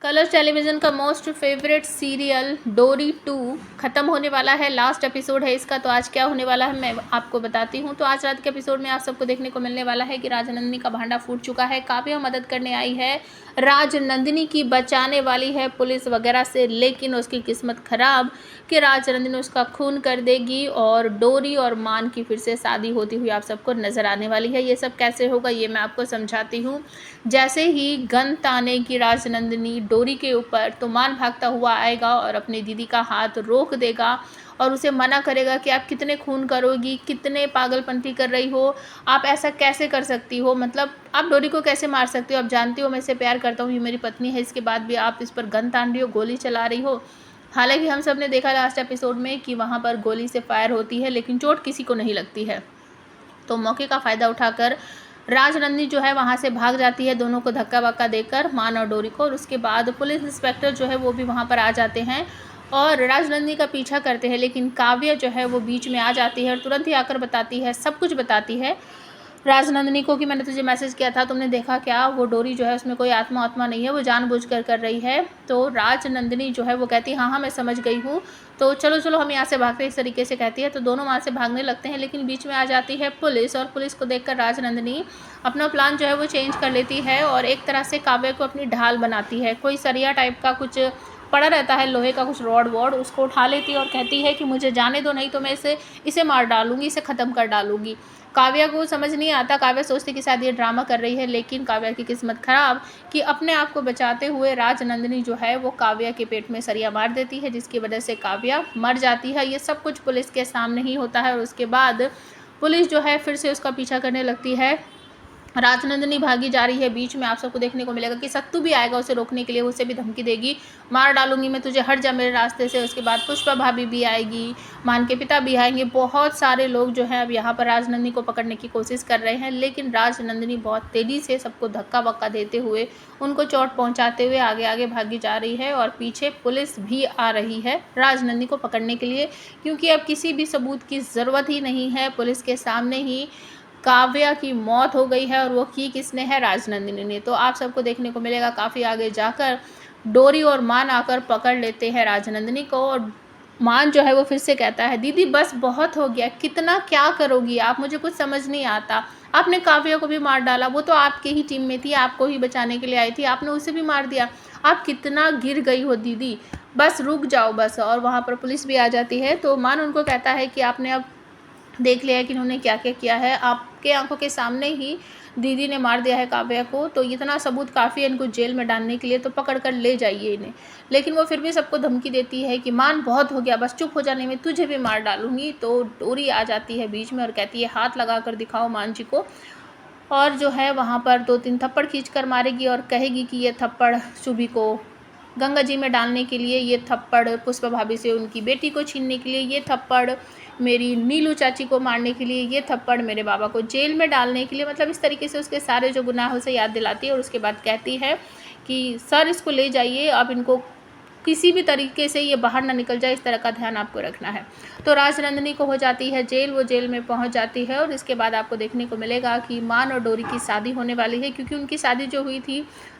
Colours television का most favourite serial डोरी 2 ख़त्म होने वाला है। लास्ट एपिसोड है इसका। तो आज क्या होने वाला है मैं आपको बताती हूँ। तो आज रात के एपिसोड में आप सबको देखने को मिलने वाला है कि राजनंदिनी का भांडा फूट चुका है। काव्या मदद करने आई है, राजनंदिनी की बचाने वाली है पुलिस वगैरह से, लेकिन उसकी किस्मत ख़राब कि राजनंदिनी उसका खून कर देगी और डोरी और मान की फिर से शादी होती हुई आप सबको नज़र आने वाली है। ये सब कैसे होगा ये मैं आपको समझाती हूँ। जैसे ही गन तानेगी राजनंदिनी डोरी के ऊपर, तो मान भागता हुआ आएगा और अपनी दीदी का हाथ रोक देगा और उसे मना करेगा कि आप कितने खून करोगी, कितने पागलपंती कर रही हो, आप ऐसा कैसे कर सकती हो, मतलब आप डोरी को कैसे मार सकती हो, आप जानती हो मैं इसे प्यार करता हूँ, ये मेरी पत्नी है, इसके बाद भी आप इस पर गन तान रही हो, गोली चला रही हो। हालांकि हम सब ने देखा लास्ट एपिसोड में कि वहाँ पर गोली से फायर होती है लेकिन चोट किसी को नहीं लगती है। तो मौके का फ़ायदा उठाकर राजनंदिनी जो है वहाँ से भाग जाती है, दोनों को धक्का वक्का देकर, मान और डोरी को। और उसके बाद पुलिस इंस्पेक्टर जो है वो भी वहाँ पर आ जाते हैं और राजनंदिनी का पीछा करते हैं, लेकिन काव्या जो है वो बीच में आ जाती है और तुरंत ही आकर बताती है, सब कुछ बताती है राजनंदिनी को कि मैंने तुझे मैसेज किया था, तुमने देखा क्या, वो डोरी जो है उसमें कोई आत्मा नहीं है, वो जानबूझकर कर रही है। तो राजनंदिनी जो है वो कहती है हाँ मैं समझ गई हूँ, तो चलो चलो हम यहाँ से भागते हैं, इस तरीके से कहती है। तो दोनों वहाँ से भागने लगते हैं, लेकिन बीच में आ जाती है पुलिस और पुलिस को देखकर राजनंदिनी अपना प्लान जो है वो चेंज कर लेती है और एक तरह से काव्या को अपनी ढाल बनाती है। कोई सरिया टाइप का कुछ पड़ा रहता है, लोहे का कुछ रॉड वॉड, उसको उठा लेती है और कहती है कि मुझे जाने दो, नहीं तो मैं इसे मार डालूंगी, इसे ख़त्म कर डालूंगी। काव्या को समझ नहीं आता, काव्या सोचती कि शायद ये ड्रामा कर रही है, लेकिन काव्या की किस्मत ख़राब कि अपने आप को बचाते हुए राजनंदिनी जो है वो काव्या के पेट में सरिया मार देती है, जिसकी वजह से काव्या मर जाती है। ये सब कुछ पुलिस के सामने ही होता है और उसके बाद पुलिस जो है फिर से उसका पीछा करने लगती है। राजनंदिनी भागी जा रही है, बीच में आप सबको देखने को मिलेगा कि सत्तू भी आएगा उसे रोकने के लिए, उसे भी धमकी देगी, मार डालूंगी मैं तुझे, हट जा मेरे रास्ते से। उसके बाद पुष्पा भाभी भी आएगी, मान के पिता भी आएंगे, बहुत सारे लोग जो हैं अब यहाँ पर राजनंदिनी को पकड़ने की कोशिश कर रहे हैं, लेकिन राजनंदिनी बहुत तेज़ी से सबको धक्का वक्का देते हुए, उनको चोट पहुँचाते हुए आगे आगे भागी जा रही है। और पीछे पुलिस भी आ रही है राजनंदिनी को पकड़ने के लिए, क्योंकि अब किसी भी सबूत की ज़रूरत ही नहीं है। पुलिस के सामने ही काव्या की मौत हो गई है और वो की किसने है, राजनंदिनी ने। तो आप सबको देखने को मिलेगा काफ़ी आगे जाकर डोरी और मान आकर पकड़ लेते हैं राजनंदिनी को और मान जो है वो फिर से कहता है दीदी बस बहुत हो गया, कितना क्या करोगी आप, मुझे कुछ समझ नहीं आता, आपने काव्या को भी मार डाला, वो तो आपके ही टीम में थी, आपको ही बचाने के लिए आई थी, आपने उसे भी मार दिया, आप कितना गिर गई हो दीदी, बस रुक जाओ बस। और वहाँ पर पुलिस भी आ जाती है। तो मान उनको कहता है कि आपने अब देख लिया है कि इन्होंने क्या क्या किया है, आपके आंखों के सामने ही दीदी ने मार दिया है काव्या को, तो इतना सबूत काफ़ी है इनको जेल में डालने के लिए, तो पकड़ कर ले जाइए इन्हें। लेकिन वो फिर भी सबको धमकी देती है कि मान बहुत हो गया, बस चुप हो जाने में, तुझे भी मार डालूंगी। तो डोरी आ जाती है बीच में और कहती है हाथ लगा कर दिखाओ मान जी को, और जो है वहाँ पर 2-3 थप्पड़ खींच कर मारेगी और कहेगी कि ये थप्पड़ सुबी को गंगा जी में डालने के लिए, ये थप्पड़ पुष्पा भाभी से उनकी बेटी को छीनने के लिए, ये थप्पड़ मेरी नीलू चाची को मारने के लिए, ये थप्पड़ मेरे बाबा को जेल में डालने के लिए, मतलब इस तरीके से उसके सारे जो गुनाह उसे याद दिलाती है। और उसके बाद कहती है कि सर इसको ले जाइए, अब इनको किसी भी तरीके से ये बाहर ना निकल जाए, इस तरह का ध्यान आपको रखना है। तो राजनंदिनी को हो जाती है जेल, वो जेल में पहुंच जाती है और इसके बाद आपको देखने को मिलेगा कि मान और डोरी की शादी होने वाली है, क्योंकि उनकी शादी जो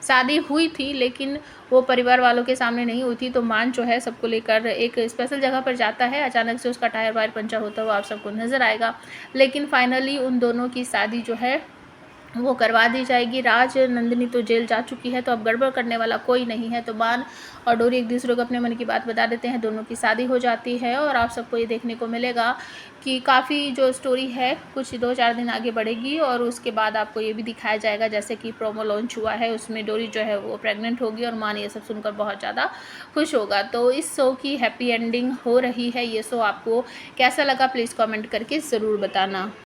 शादी हुई थी लेकिन वो परिवार वालों के सामने नहीं हुई थी। तो मान जो है सबको लेकर एक स्पेशल जगह पर जाता है, अचानक से उसका टायर वायर पंचर होता हुआ आप सबको नज़र आएगा, लेकिन फाइनली उन दोनों की शादी जो है वो करवा दी जाएगी। राजनंदिनी तो जेल जा चुकी है, तो अब गड़बड़ करने वाला कोई नहीं है। तो मान और डोरी एक दूसरे को अपने मन की बात बता देते हैं, दोनों की शादी हो जाती है और आप सबको ये देखने को मिलेगा कि काफ़ी जो स्टोरी है कुछ 2-4 दिन आगे बढ़ेगी। और उसके बाद आपको ये भी दिखाया जाएगा, जैसे कि प्रोमो लॉन्च हुआ है उसमें डोरी जो है वो प्रेग्नेंट होगी और मान ये सब सुनकर बहुत ज़्यादा खुश होगा। तो इस शो की हैप्पी एंडिंग हो रही है। ये शो आपको कैसा लगा प्लीज़ कमेंट करके ज़रूर बताना।